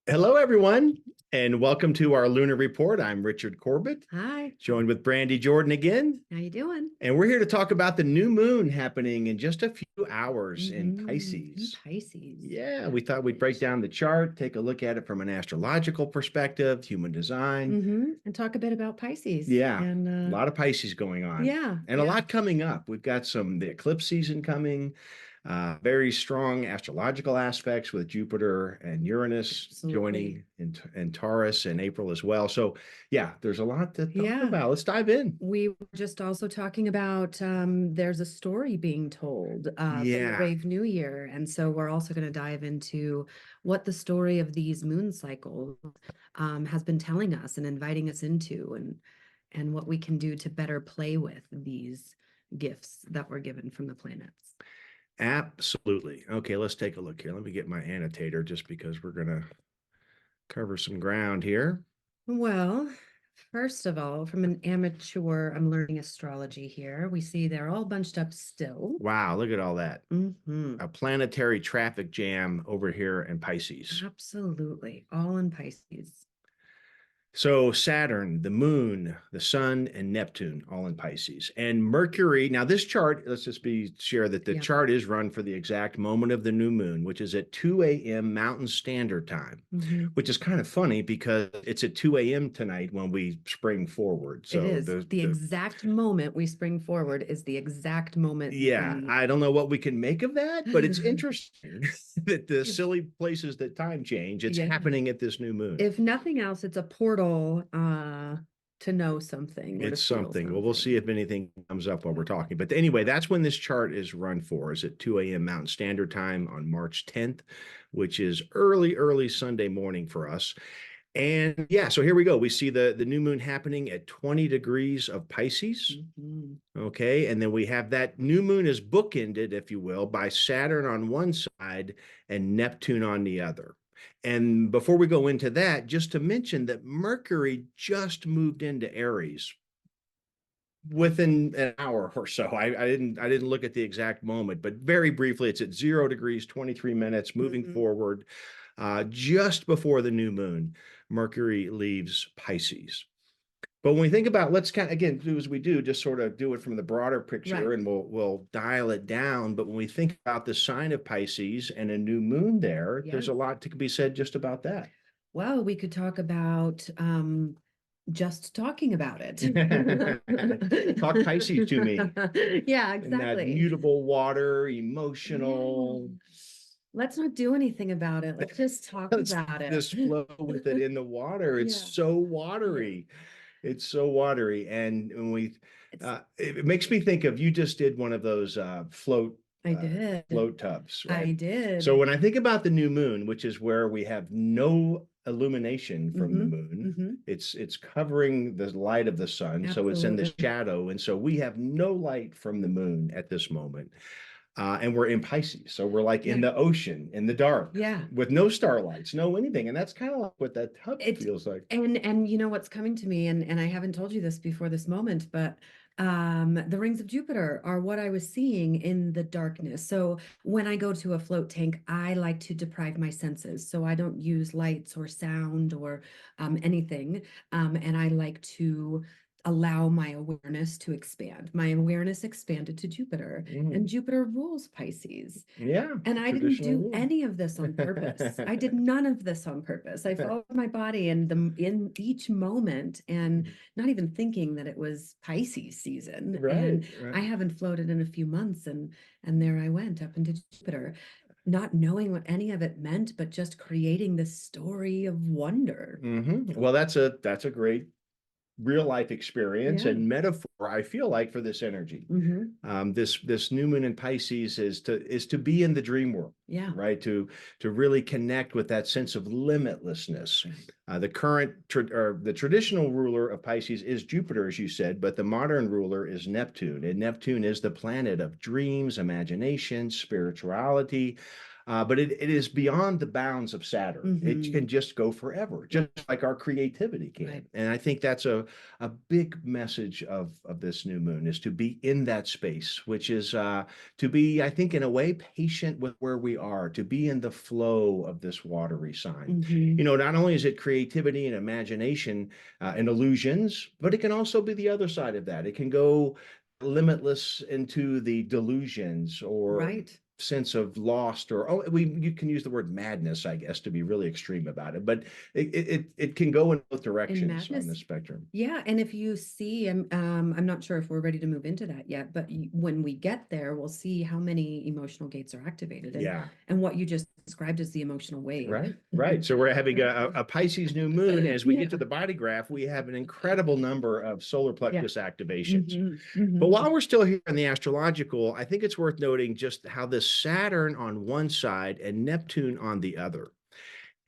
Hello, everyone, and welcome to our Lunar Report. I'm Richard Corbett, Hi, joined with Brandy Jordan again, how you doing? and we're here to talk about the new moon happening in just a few hours in In Pisces. Pisces. Yeah, we thought we'd break down the chart, take a look at it from an astrological perspective, human design. And talk a bit about Pisces. Yeah, And a lot of Pisces going on yeah, and a lot coming up. We've got the eclipse season coming, very strong astrological aspects with Jupiter and Uranus absolutely. joining in Taurus in April as well. So, yeah, there's a lot to talk Yeah. about. Let's dive in. We were just also talking about there's a story being told from the Yeah, Brave New Year. And so we're also going to dive into what the story of these moon cycles has been telling us and inviting us into, and what we can do to better play with these gifts that were given from the planets. absolutely. Okay, let's take a look here. Let me get my annotator just because we're going to cover some ground here. Well, first of all, from an amateur, I'm learning astrology here. We see they're all bunched up still. Wow, look at all that. Hmm. A planetary traffic jam over here in Pisces. Absolutely. All in Pisces. So Saturn, the moon, the sun, and Neptune all in Pisces. And Mercury, now this chart, let's just share that the Yeah. chart is run for the exact moment of the new moon, which is at 2 a.m. Mountain Standard Time, which is kind of funny because it's at 2 a.m. tonight when we spring forward. It So is. The exact moment we spring forward is the exact moment yeah, I don't know what we can make of that, but it's interesting that the silly places that time change, it's Yeah. happening at this new moon. If nothing else, it's a portal to know something or to It's feel something. Well, we'll see if anything comes up while we're talking. But anyway, that's when this chart is run for, is at 2 a.m. Mountain Standard Time on March 10th, which is early Sunday morning for us. And yeah, so here we go. We see the new moon happening at 20 degrees of Pisces. Okay. And then we have that new moon is bookended, if you will, by Saturn on one side and Neptune on the other. And before we go into that, just to mention that Mercury just moved into Aries within an hour or so. I didn't look at the exact moment, but very briefly, it's at 0 degrees, 23 minutes, moving forward. Just before the new moon, Mercury leaves Pisces. But when we think about, let's kind of again do as we do, just sort of do it from the broader picture, Right. and we'll dial it down. But when we think about the sign of Pisces and a new moon there, there's a lot to be said just about that. Well, we could talk about just talking about it. Talk Pisces to me. Yeah, And that exactly. mutable water, emotional. Yeah. Let's not do anything about it. Let's just talk about it. Just flow with it in the water. It's Yeah. so watery. It's so watery. And when it makes me think of, you just did one of those I did. float tubs, I right? did. So when I think about the new moon, which is where we have no illumination from the moon, it's covering the light of the sun, so it's in the Absolutely. shadow, and so we have no light from the moon at this moment. And we're in Pisces, so we're like in the ocean, in the dark, with no starlights, no anything, and that's kind of like what that tub feels like. And you know what's coming to me, and I haven't told you this before this moment, but the rings of Jupiter are what I was seeing in the darkness. So when I go to a float tank, I like to deprive my senses, so I don't use lights or sound or anything, and I like to allow my awareness to expand. My awareness expanded to Jupiter, and Jupiter rules Pisces. Yeah. And I didn't do any of this on purpose. I did none of this on purpose. I followed my body in each moment, and not even thinking that it was Pisces season. And I haven't floated in a few months, and there I went up into Jupiter, not knowing what any of it meant, but just creating this story of wonder. Well, that's a great real life experience and metaphor, I feel like, for this energy. This new moon in Pisces is to be in the dream world, right? To really connect with that sense of limitlessness. The traditional ruler of Pisces is Jupiter, as you said, but the modern ruler is Neptune, and Neptune is the planet of dreams, imagination, spirituality. But it is beyond the bounds of Saturn. It Mhm. can just go forever, just like our creativity can. Right. And I think that's a big message of this new moon, is to be in that space, which is to be, I think, in a way, patient with where we are, to be in the flow of this watery sign. Mhm. Not only is it creativity and imagination and illusions, but it can also be the other side of that. It can go limitless into the delusions or Right. sense of lost, or you can use the word madness, I guess, to be really extreme about it, but it can go in both In directions on the madness. spectrum. Yeah, and if you see, I'm not sure if we're ready to move into that yet, but when we get there, we'll see how many emotional gates are activated, Yeah. and what you just described as the emotional wave. Right. So we're having a Pisces new moon. As we get to Yeah. the body graph, we have an incredible number of solar Yeah. plexus activations. Mhm. But Mhm. while we're still here in the astrological, I think it's worth noting just how this Saturn on one side and Neptune on the other.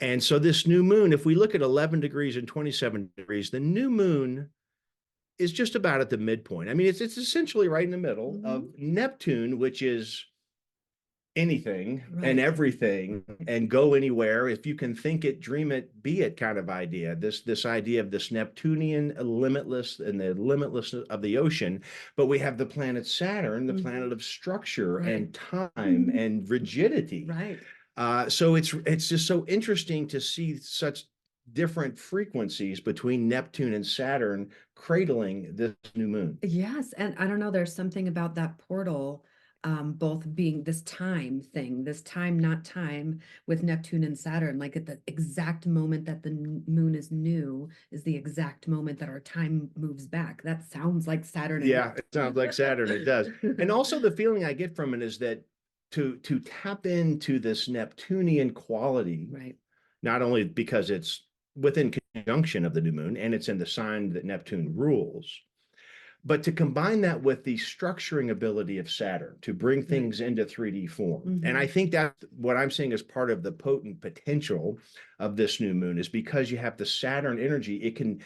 And so this new moon, if we look at 11 degrees and 27 degrees, the new moon is just about at the midpoint. I mean, it's essentially right in the middle of Mhm. Neptune, which is anything and Right. everything and go anywhere. If you can think it, dream it, be it kind of idea. This idea of this Neptunian limitless and the limitlessness of the ocean. But we have the planet Saturn, the Mhm. planet of structure Right. and time and rigidity. Right. So it's just so interesting to see such different frequencies between Neptune and Saturn cradling this new moon. Yes, and I don't know, there's something about that portal, both being this time thing, this time, not time, with Neptune and Saturn, like at the exact moment that the moon is new is the exact moment that our time moves back. That sounds like Saturn and Yeah, it sounds like Saturn. It does. And Neptune. also the feeling I get from it is that to tap into this Neptunian quality, Right, not only because it's within conjunction of the new moon and it's in the sign that Neptune rules, but to combine that with the structuring ability of Saturn to bring right. things into 3D form. And I Mhm. think that what I'm seeing as part of the potent potential of this new moon is because you have the Saturn energy, it can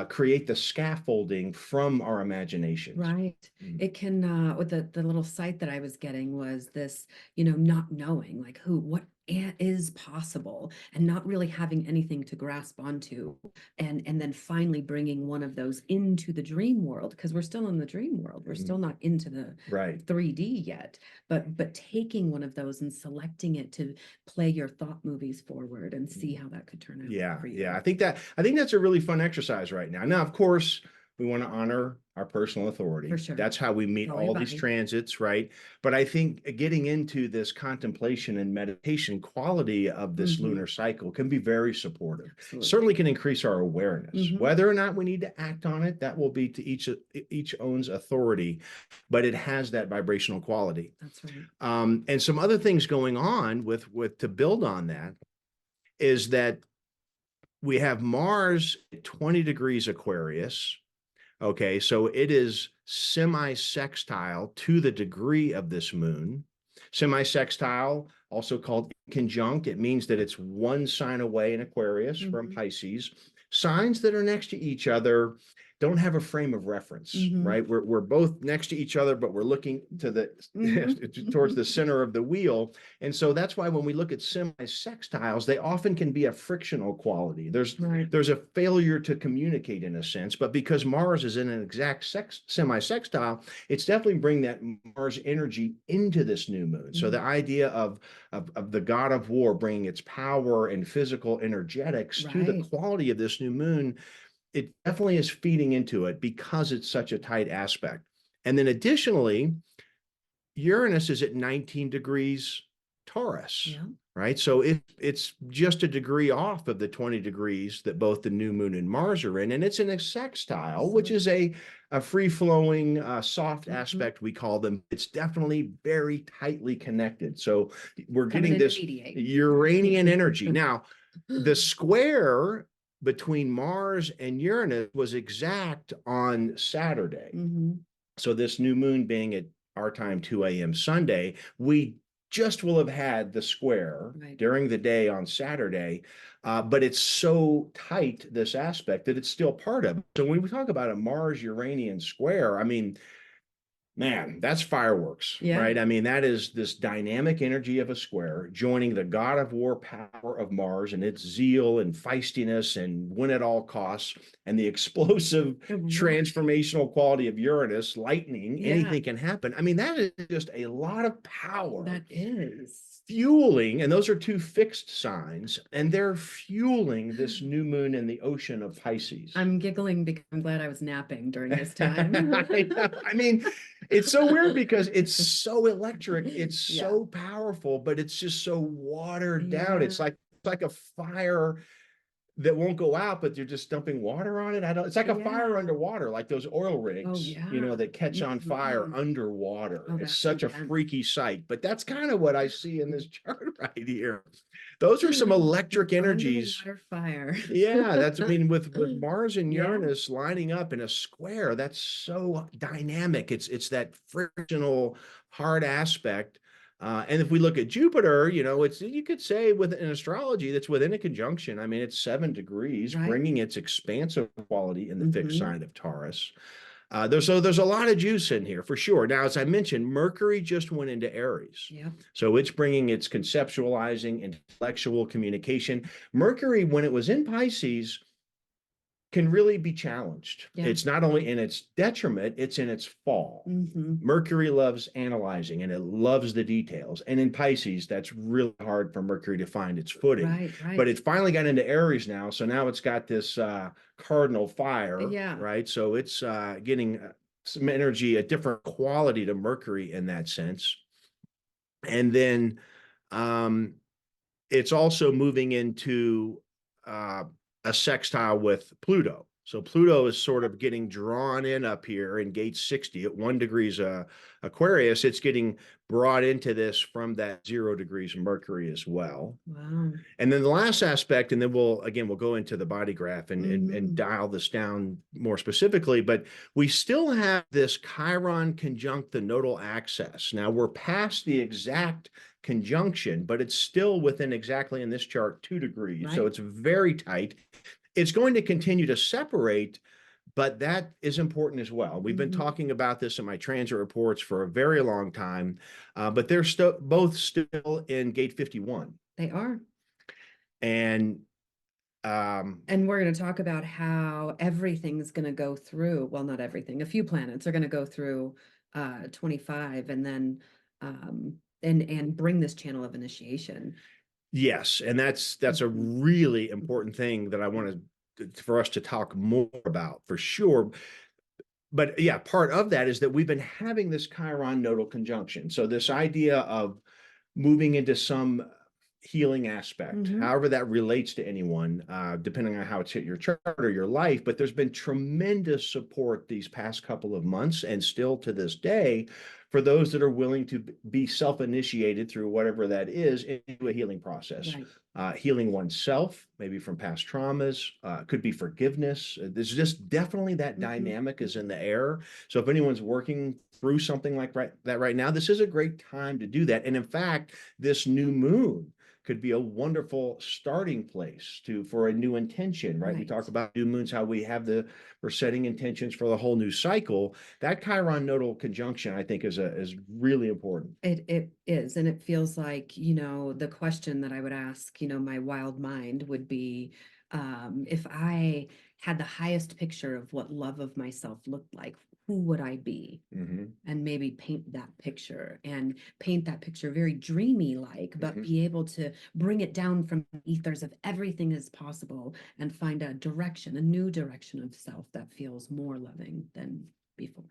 create the scaffolding from our imaginations. Right. Mm. It can with the little site that I was getting was this, not knowing like what is possible and not really having anything to grasp onto, and then finally bringing one of those into the dream world, because we're still in the dream world. We're still not into the Right. 3D yet, but taking one of those and selecting it to play your thought movies forward and see how that could turn out Yeah, for yeah. you. I think that's a really fun exercise right now. Now, of course, we want to honor our personal For authority. sure. That's how we meet Go your all these body. transits, right? But I think getting into this contemplation and meditation quality of this Hmm. lunar cycle can be very supportive. Absolutely. Certainly can increase our awareness. Hmm. Whether or not we need to act on it, that will be to each owns authority, but it has that vibrational quality. That's right. And some other things going on with to build on that is that we have Mars at 20 degrees Aquarius. Okay, so it is semi-sextile to the degree of this moon. Semi-sextile, also called conjunct, it means that it's one sign away in Aquarius from Hmm. Pisces. Signs that are next to each other don't have a frame of reference, Hmm. right? We're both next to each other, but we're looking to towards the Hmm. center of the wheel. And so that's why when we look at semi-sextiles, they often can be a frictional quality. Right. There's a failure to communicate in a sense, but because Mars is in an exact semi-sextile, it's definitely bringing that Mars energy into this new moon. So the Mm. idea of the god of war bringing its power and physical energetics to the Right. quality of this new moon, it definitely is feeding into it because it's such a tight aspect. And then additionally, Uranus is at 19 degrees Taurus, Yeah. right? So it's just a degree off of the 20 degrees that both the new moon and Mars are in. And it's in a sextile, which is Absolutely. a free-flowing, soft Hmm. aspect, we call them. It's definitely very tightly connected. So we're Coming getting in to this mediate. Uranian energy. Now, the square between Mars and Uranus was exact on Saturday. Hmm. So this new moon being at our time, 2 a.m. Sunday, we just will have had the square Right. during the day on Saturday, but it's so tight, this aspect, that it's still part of it. So when we talk about a Mars Uranian square, I mean, Man, that's fireworks, Yeah. right? I mean, that is this dynamic energy of a square joining the god of war power of Mars and its zeal and feistiness and win at all costs, and the explosive Right. transformational quality of Uranus, lightning, Yeah, anything can happen. I mean, that is just a lot of power that is. fueling, and those are two fixed signs, and they're fueling this new moon in the ocean of Pisces. I'm giggling because I'm glad I was napping during this time. I mean, it's so weird because it's so electric, it's Yeah. so powerful, but it's just so watered down. Yeah. It's like a fire that won't go out, but you're just dumping water on it. I don't, it's like a fire Yeah. underwater, like those oil Oh, rigs, you know, yeah. that catch on fire Mhm. underwater. Oh, It's that's such a intense. freaky sight, but that's kind of what I see in this chart right here. Those are some electric energies. Underwater fire. Yeah, that's, I mean, with Mars and Yeah. Uranus lining up in a square, that's so dynamic. It's that frictional hard aspect. And if we look at Jupiter, you know, it's, you could say with an astrology that's within a conjunction. I mean, it's 7 degrees, Right. bringing its expansive quality in the fixed Mhm. sign of Taurus. There's a lot of juice in here for sure. Now, as I mentioned, Mercury just went into Aries. Yeah. So it's bringing its conceptualizing, intellectual communication. Mercury, when it was in Pisces, can really be challenged. Yeah. It's not only in its detriment, it's in its fall. Mhm. Mercury loves analyzing and it loves the details. And in Pisces, that's really hard for Mercury to find its footing. Right, But right. it's finally got into Aries now. So now it's got this cardinal fire, Yeah. right? So it's getting some energy, a different quality to Mercury in that sense. And then um, it's also moving into uh, a sextile with Pluto. So Pluto is sort of getting drawn in up here in gate 60 at 1 degrees Aquarius. It's getting brought into this from that 0 degrees Mercury as well. Wow. And then the last aspect, and then we'll go into the body graph and Mhm. dial this down more specifically, but we still have this Chiron conjunct the nodal axis. Now we're past the exact conjunction, but it's still within exactly in this chart 2 degrees. So Right. it's very tight. It's going to continue to separate, but that is important as well. We've been Mhm. talking about this in my transit reports for a very long time, but they're still both still in gate 51. They are. And And we're going to talk about how everything's going to go through, well, not everything, a few planets are going to go through 25 and then and bring this channel of initiation. yes, and that's a really important thing that I want to for us to talk more about for sure. But yeah, part of that is that we've been having this Chiron nodal conjunction. So this idea of moving into some healing aspect, Mhm. however that relates to anyone, depending on how it's hit your chart or your life. But there's been tremendous support these past couple of months and still to this day for those that are willing to be self-initiated through whatever that is into a healing process. Right. Healing oneself, maybe from past traumas, could be forgiveness. There's just definitely that dynamic is in the air. So if anyone's working through something like that right now, this is a great time to do that. And in fact, this new moon could be a wonderful starting place for a new intention, right? We talk about new moons, how we're setting intentions for the whole new cycle. That Chiron nodal conjunction, I think, is really important. It is, and it feels like, the question that I would ask, my wild mind would be, if I had the highest picture of what love of myself looked like, who would I be? And maybe paint that picture very dreamy like, but be able to bring it down from the ethers of everything is possible and find a new direction of self that feels more loving than before.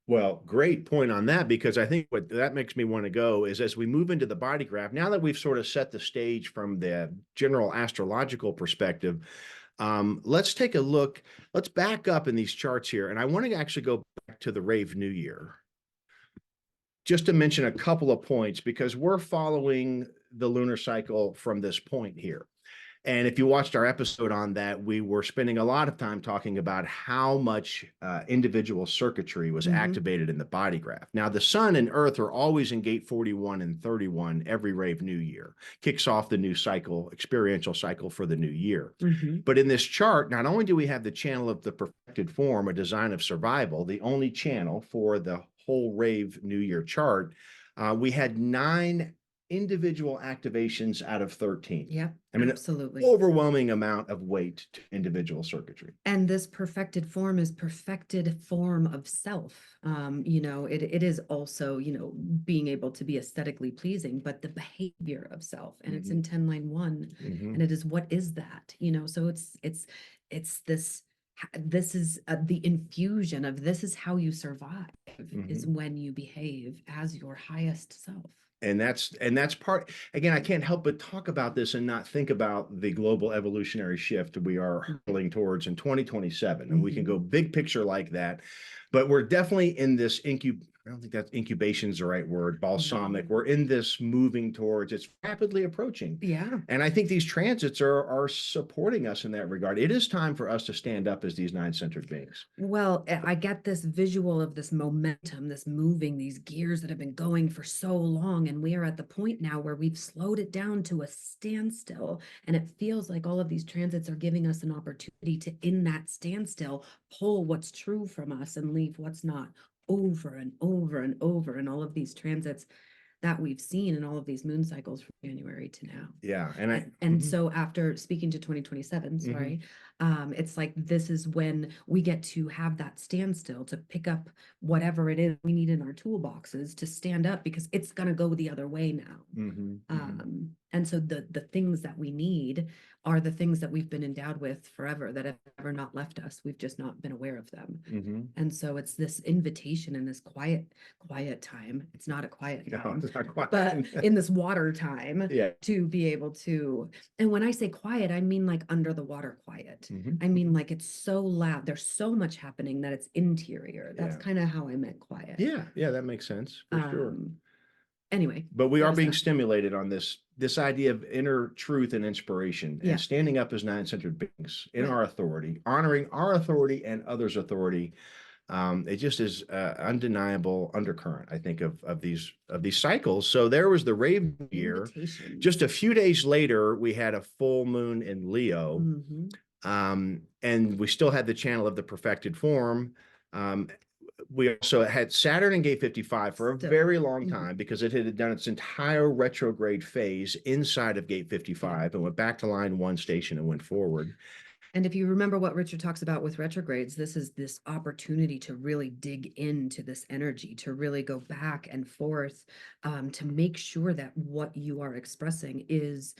Well, great point on that, because I think what that makes me want to go is as we move into the body graph, now that we've sort of set the stage from the general astrological perspective, let's take a look. Let's back up in these charts here. And I want to actually go back to the Rave New Year, just to mention a couple of points, because we're following the lunar cycle from this point here. And if you watched our episode on that, we were spending a lot of time talking about how much individual circuitry was activated in the body graph. Now, the sun and earth are always in gate 41 and 31 every Rave New Year. Kicks off the new cycle, experiential cycle for the new year. But in this chart, not only do we have the channel of the perfected form, a design of survival, the only channel for the whole rave New Year chart, we had 9 individual activations out of 13. Yep, I mean, absolutely. overwhelming amount of weight to individual circuitry. And this perfected form is perfected form of self. You know, it is also, you know, being able to be aesthetically pleasing, but the behavior of self, and it's in 10 line 1, and it is, what is that? You know, so it's this is the infusion of, this is how you survive, is when you behave as your highest self. And that's part, again, I can't help but talk about this and not think about the global evolutionary shift we are hurtling towards in 2027. And we can go big picture like that, but we're definitely in this I don't think that incubation is the right word, balsamic. We're in this moving towards, it's rapidly approaching. Yeah. And I think these transits are supporting us in that regard. It is time for us to stand up as these 9-centered beings. Well, I get this visual of this momentum, this moving, these gears that have been going for so long. And we are at the point now where we've slowed it down to a standstill. And it feels like all of these transits are giving us an opportunity to, in that standstill, pull what's true from us and leave what's not, over and over and over. And all of these transits that we've seen in all of these moon cycles from January to now. Yeah. And so after speaking to 2027, sorry, it's like, this is when we get to have that standstill to pick up whatever it is we need in our toolboxes to stand up, because it's going to go the other way now. And so the things that we need are the things that we've been endowed with forever, that have never not left us. We've just not been aware of them. And so it's this invitation in this quiet time. It's not a quiet time, No, it's not quiet. but in this water time, Yeah. to be able to, and when I say quiet, I mean like under the water quiet. I mean, like, it's so loud. There's so much happening that it's interior. That's kind of how I meant quiet. Yeah, that makes sense for sure. Anyway, but we are being stimulated on this idea of inner truth and inspiration, and standing up as 9-centered beings in our authority, honoring our authority and others' authority. It just is undeniable undercurrent, I think, of these cycles. So there was the rave year. Just a few days later, we had a full moon in Leo, and we still had the channel of the perfected form. We also had Saturn in gate 55 for a very long time, because it had done its entire retrograde phase inside of gate 55 and went back to line 1 station and went forward. And if you remember what Richard talks about with retrogrades, this is this opportunity to really dig into this energy, to really go back and forth, to make sure that what you are expressing is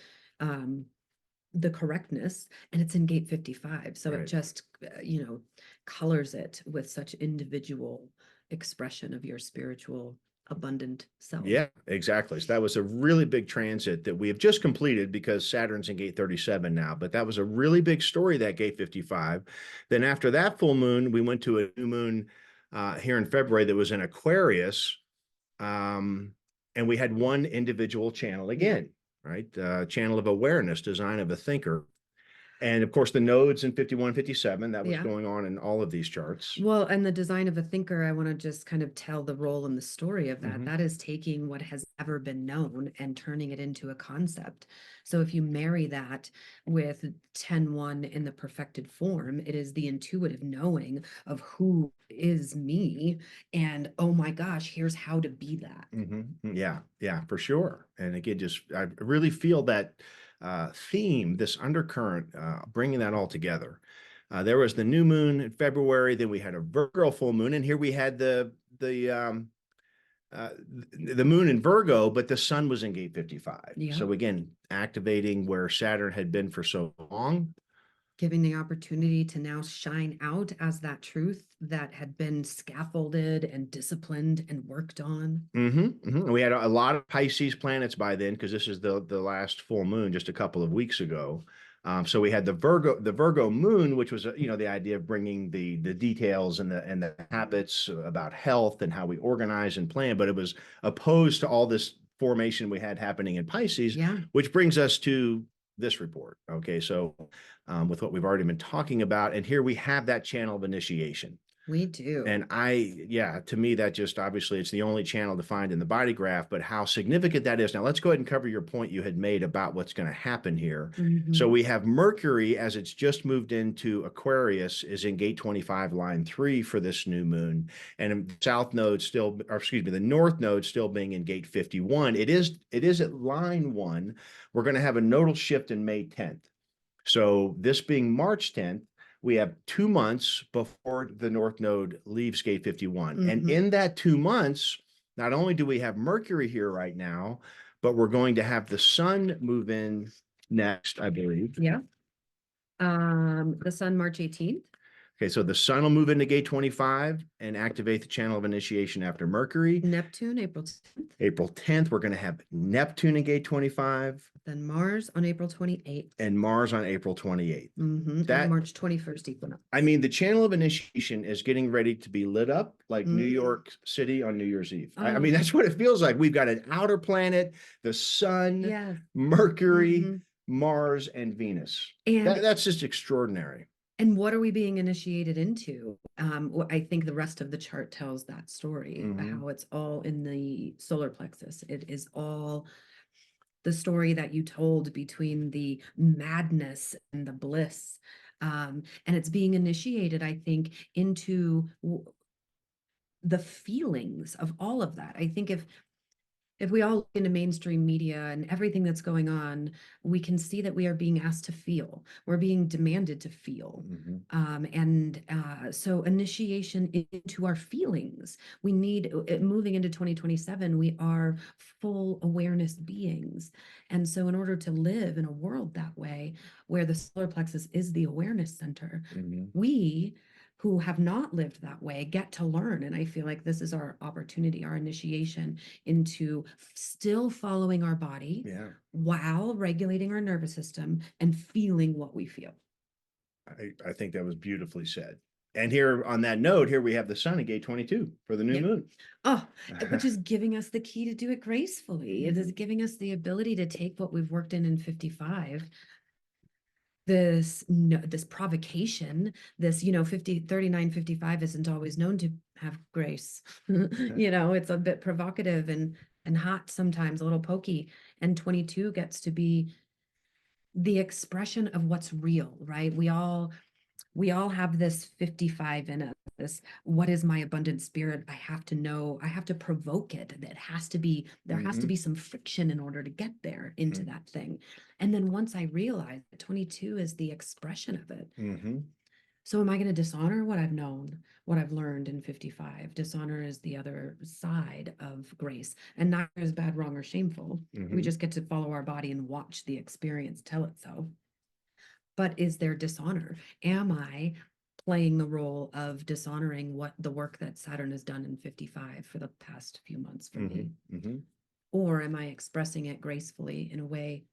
the correctness, and it's in gate 55. So it just, you know, colors it with such individual expression of your spiritual abundant self. Yeah, exactly. So that was a really big transit that we have just completed, because Saturn's in gate 37 now, but that was a really big story, that gate 55. Then after that full moon, we went to a new moon here in February that was in Aquarius. And we had one individual channel again, right? Channel of awareness, design of a thinker. And of course, the nodes in 51, 57, that was going on in all of these charts. Well, and the design of a thinker, I want to just kind of tell the role and the story of that. That is taking what has ever been known and turning it into a concept. So if you marry that with 10-1 in the perfected form, it is the intuitive knowing of who is me, and oh my gosh, here's how to be that. Yeah, for sure. And again, just I really feel that theme, this undercurrent, bringing that all together. There was the new moon in February, then we had a Virgo full moon, and here we had the moon in Virgo, but the sun was in gate 55. So again, activating where Saturn had been for so long. Giving the opportunity to now shine out as that truth that had been scaffolded and disciplined and worked on. We had a lot of Pisces planets by then, because this is the last full moon just a couple of weeks ago. So we had the Virgo moon, which was the idea of bringing the details and the habits about health and how we organize and plan, but it was opposed to all this formation we had happening in Pisces, which brings us to this report. Okay, so with what we've already been talking about, and here we have that channel of initiation. We do. And yeah, to me, that just obviously it's the only channel defined in the body graph, but how significant that is. Now, let's go ahead and cover your point you had made about what's going to happen here. So we have Mercury, as it's just moved into Aquarius, is in gate 25, line 3 for this new moon. And the south node still, or excuse me, the north node still being in gate 51. It is at line 1. We're going to have a nodal shift in May 10th. So this being March 10th, we have 2 months before the North Node leaves gate 51. And in that 2 months, not only do we have Mercury here right now, but we're going to have the Sun move in next, I believe. Yeah. The Sun, March 18th. Okay, so the Sun will move into gate 25 and activate the channel of initiation after Mercury. Neptune, April 10th. April 10th, we're going to have Neptune in gate 25. Then Mars on April 28th. And Mars on April 28th. That March 21st equinox. I mean, the channel of initiation is getting ready to be lit up like New York City on New Year's Eve. I mean, that's what it feels like. We've got an outer planet, the Sun, Mercury, Mars, and Venus. And that's just extraordinary. And what are we being initiated into? I think the rest of the chart tells that story, how it's all in the solar plexus. It is all the story that you told between the madness and the bliss. And it's being initiated, I think, into the feelings of all of that. I think if we all look into mainstream media and everything that's going on, we can see that we are being asked to feel. We're being demanded to feel. So initiation into our feelings. We need, moving into 2027, we are full awareness beings. And so in order to live in a world that way, where the solar plexus is the awareness center, we who have not lived that way get to learn. And I feel like this is our opportunity, our initiation into still following our body while regulating our nervous system and feeling what we feel. I think that was beautifully said. And here on that note, here we have the Sun at gate 22 for the new moon. Oh, which is giving us the key to do it gracefully. It is giving us the ability to take what we've worked in 55, this provocation, this 39 55 isn't always known to have grace. It's a bit provocative and hot sometimes, a little pokey, and 22 gets to be the expression of what's real, right? We all have this 55 in us, this, what is my abundant spirit? I have to know, I have to provoke it. It has to be, there has to be some friction in order to get there into that thing. And then once I realize that 22 is the expression of it. So am I going to dishonor what I've known, what I've learned in 55? Dishonor is the other side of grace, and neither is bad, wrong, or shameful. We just get to follow our body and watch the experience tell it so. But is there dishonor? Am I playing the role of dishonoring what the work that Saturn has done in 55 for the past few months for me? Or am I expressing it gracefully in a way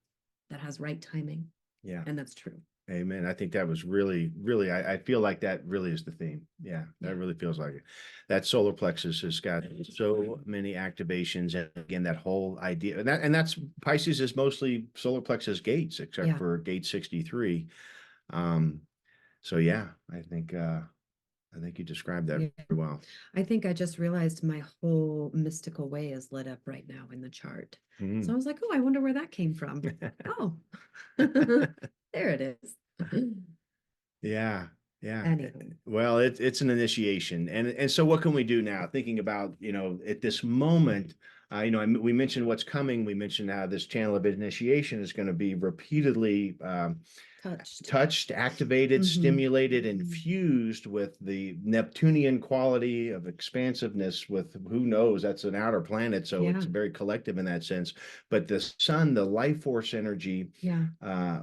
that has right timing? Yeah. And that's true. Amen. I think that was really, I feel like that really is the theme. Yeah, that really feels like it. That solar plexus has got so many activations. And again, that whole idea, and that's Pisces is mostly solar plexus gates, except for gate 63. So yeah, I think you described that very well. I think I just realized my whole mystical way is lit up right now in the chart. So I was like, oh, I wonder where that came from. Oh, there it is. Yeah. Anywho. Well, it's an initiation. And so what can we do now? Thinking about, at this moment, we mentioned what's coming. We mentioned how this channel of initiation is going to be repeatedly touched, activated, stimulated, infused with the Neptunian quality of expansiveness with, who knows, that's an outer planet. So it's very collective in that sense. But the Sun, the life force energy,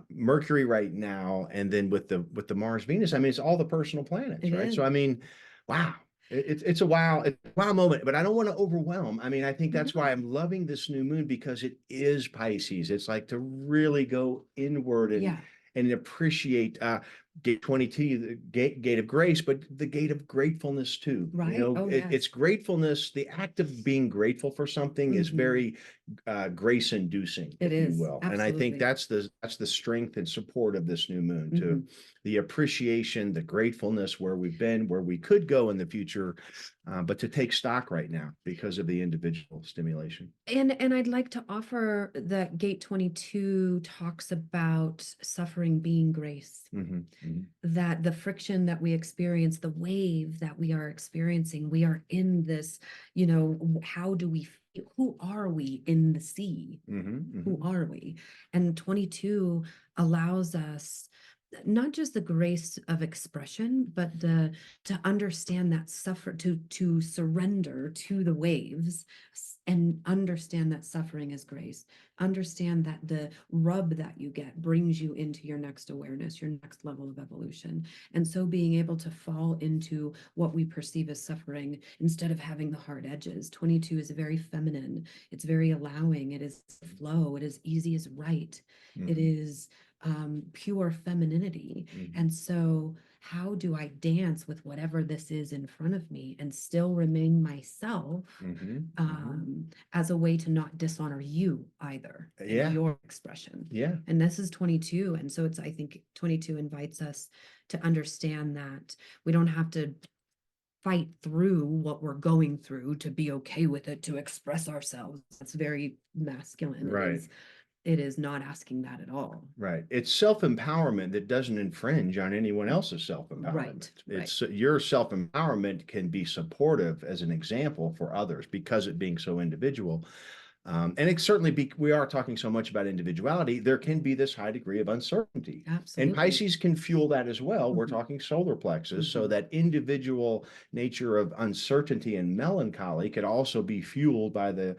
Mercury right now, and then with the Mars, Venus, I mean, it's all the personal planets, right? So, I mean, wow. It's a wow moment, but I don't want to overwhelm. I mean, I think that's why I'm loving this new moon, because it is Pisces. It's like to really go inward and appreciate gate 22, the gate of grace, but the gate of gratefulness too. Right. It's gratefulness. The act of being grateful for something is very grace inducing, It if you is, will. And I think absolutely. that's the strength and support of this new moon, to Mhm. the appreciation, the gratefulness, where we've been, where we could go in the future, but to take stock right now because of the individual stimulation. And I'd like to offer that Gate 22 talks about suffering being grace. Mhm, mhm, That the friction that we experience, the wave that we are experiencing, we are in this, how do we feel? Who are we in the sea? mhm, Who mhm, are we? And 22 allows us not just the grace of expression, but the to understand that suffer to surrender to the waves and understand that suffering is grace. Understand that the rub that you get brings you into your next awareness, your next level of evolution. And so being able to fall into what we perceive as suffering instead of having the hard edges. 22 is very feminine. It's very allowing. It is flow. It is easy as right. It mhm, is pure femininity. mhm, And so, how do I dance with whatever this is in front of me and still remain myself, mhm, mhm. as a way to not dishonor you either and Yeah, your expression? yeah. And this is 22. And so, I think 22 invites us to understand that we don't have to fight through what we're going through to be okay with it, to express ourselves. That's very masculine. Right. It is not asking that at all. Right. It's self-empowerment that doesn't infringe on anyone else's self-empowerment. Right, right. It's your self-empowerment can be supportive as an example for others because it being so individual. And it certainly be, we are talking so much about individuality, there can be this high degree of uncertainty. And Absolutely. Pisces can fuel that as well. We're Mhm, talking solar plexus. So mhm, that individual nature of uncertainty and melancholy could also be fueled by the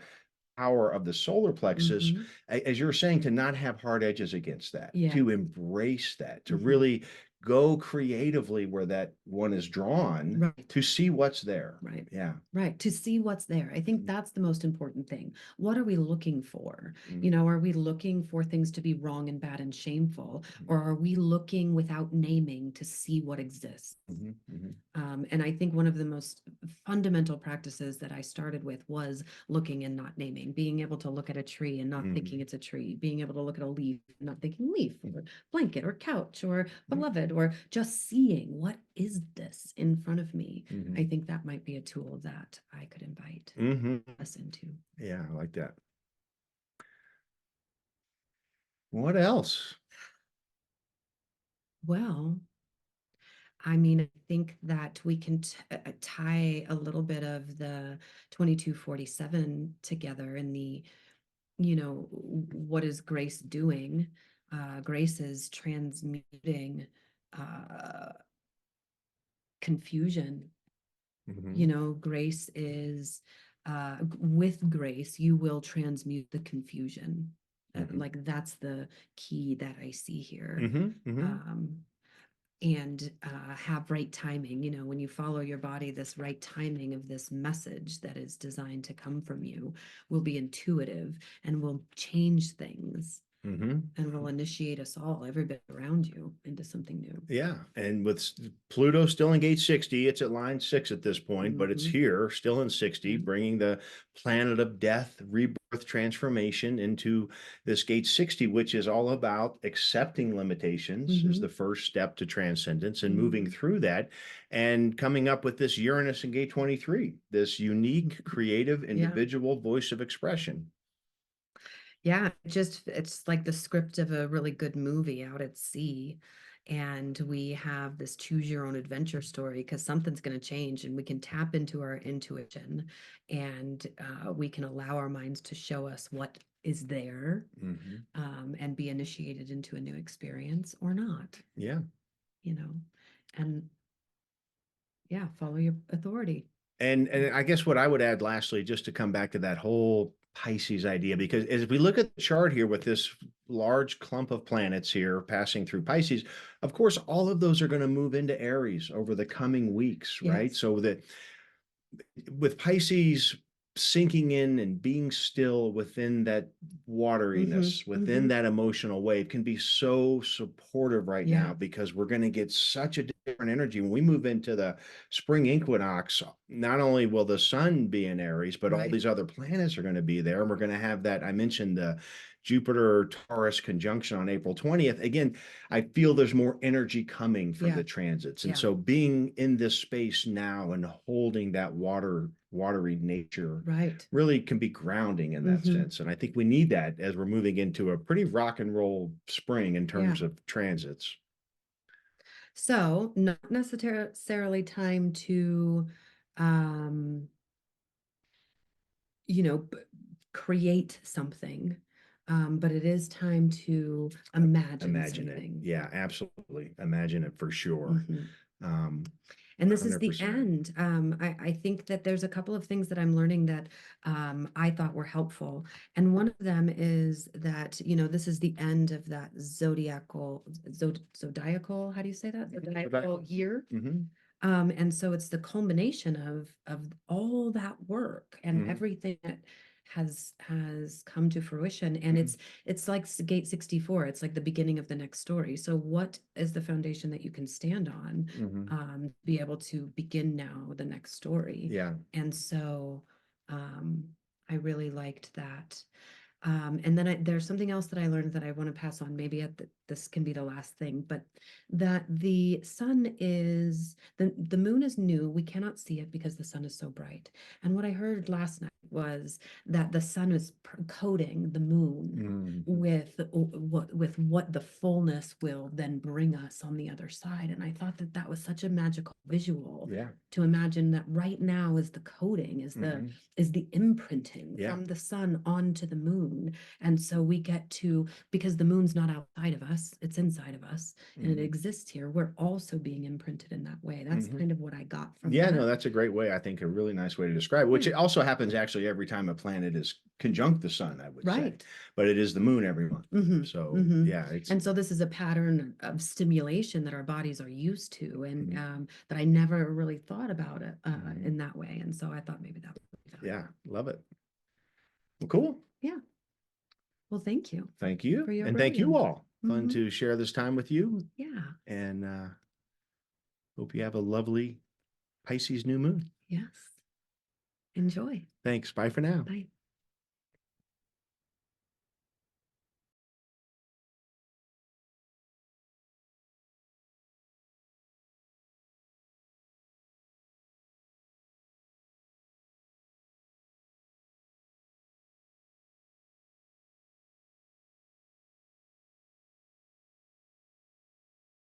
power of the solar plexus, mhm. as you're saying, to not have hard edges against that, Yes. to embrace that, to Mhm. really go creatively where that one is drawn Right. to see what's there. Right. Yeah. Right. To see what's there. I think Mhm, that's the most important thing. What are we looking for? mhm, Are we looking for things to be wrong and bad and shameful? Or are we looking without naming to see what exists? mhm, mhm, And I think one of the most fundamental practices that I started with was looking and not naming, being able to look at a tree and not thinking mhm, it's a tree, being able to look at a leaf and not thinking leaf or blanket or couch or mhm, beloved, or just seeing what is this in front of me. I mhm, think that might be a tool that I could invite mhm. us into. Yeah, I like that. What else? Well, I mean, I think that we can tie a little bit of the 2247 together in the what is grace doing? Grace is transmuting uh, confusion. Mhm, Grace is, with grace, you will transmute the confusion. mhm, Like that's the key that I see here. mhm, mhm, Um, and have right timing. When you follow your body, this right timing of this message that is designed to come from you will be intuitive and will change things mhm. and will initiate us all, everybody around you, into something new. Yeah, and with Pluto still in gate 60, it's at line 6 at this point, but it's Hmm. here still in 60, Yeah. bringing the planet of death, rebirth, transformation into this gate 60, which is all about accepting limitations is Hmm. the first step to transcendence and moving Hmm. through that and coming up with this Uranus in gate 23, this unique, creative, Yeah. individual voice of expression. Yeah, it's like the script of a really good movie out at sea. And we have this choose your own adventure story because something's going to change, and we can tap into our intuition, and we can allow our minds to show us what is there, Mhm. and be initiated into a new experience or not, Yeah. you know, and yeah, follow your authority. And I guess what I would add lastly, just to come back to that whole Pisces idea, because as we look at the chart here with this large clump of planets here passing through Pisces, of course, all of those are going to move into Aries over the coming weeks, right? Yes. So that with Pisces sinking in and being still within that wateriness, within that emotional wave can be so supportive right now, Yeah. because we're going to get such a different energy when we move into the spring equinox. Not only will the sun be in Aries, but all Right. these other planets are going to be there. And we're going to have that. I mentioned the Jupiter Taurus conjunction on April 20th. Again, I feel there's more energy coming from Yeah. the transits. And Yeah. so being in this space now and holding that watery nature Right. really can be grounding in that sense. And I think we need that as we're moving into a pretty rock and roll spring in Yeah. terms of transits. So not necessarily time to, um, you know, create something, but it is time to imagine Imagine it. something. Yeah, absolutely. Imagine it for sure. Mhm. Um, And this is the 100%. end. I think that there's a couple of things that I'm learning that I thought were helpful. And one of them is that, this is the end of that zodiacal, how do you say that? Zodiacal year. Mhm. And so it's the culmination of all that work and Mhm. everything that has come to fruition. And Mhm. it's like gate 64. It's like the beginning of the next story. So what is the foundation that you can stand on, Mhm. be able to begin now the next story? Yeah. And so um, I really liked that. And then there's something else that I learned that I want to pass on. Maybe this can be the last thing, but that the sun is the moon is new. We cannot see it because the sun is so bright. And what I heard last night was that the sun is coating the moon Mhm. with what the fullness will then bring us on the other side. And I thought that that was such a magical visual Yeah. to imagine that right now is the coating, Mhm. is the imprinting Yeah. from the sun onto the moon. And so we get to, because the moon's not outside of us, it's inside of us, and it Mhm. exists here, we're also being imprinted in that way. That's Mhm. kind of what I got from Yeah, that. no, that's a great way. I think a really nice way to describe it, which Yeah. it also happens actually every time a planet is conjunct the sun, I would say. Right. But it is the moon every month. Mm-hmm. So Mm-hmm. yeah, it's And so this is a pattern of stimulation that our bodies are used to, and Mhm. that I never really thought about it Mhm. in that way. And so I thought maybe that would be Yeah, valuable. love it. Well, cool. Yeah. Well, thank you Thank you. for your And thank you brilliance. all. Fun Mm-hmm. to share this time with you. Yeah. And hope you have a lovely Pisces new moon. Yes. Enjoy. Thanks. Bye for now. Bye.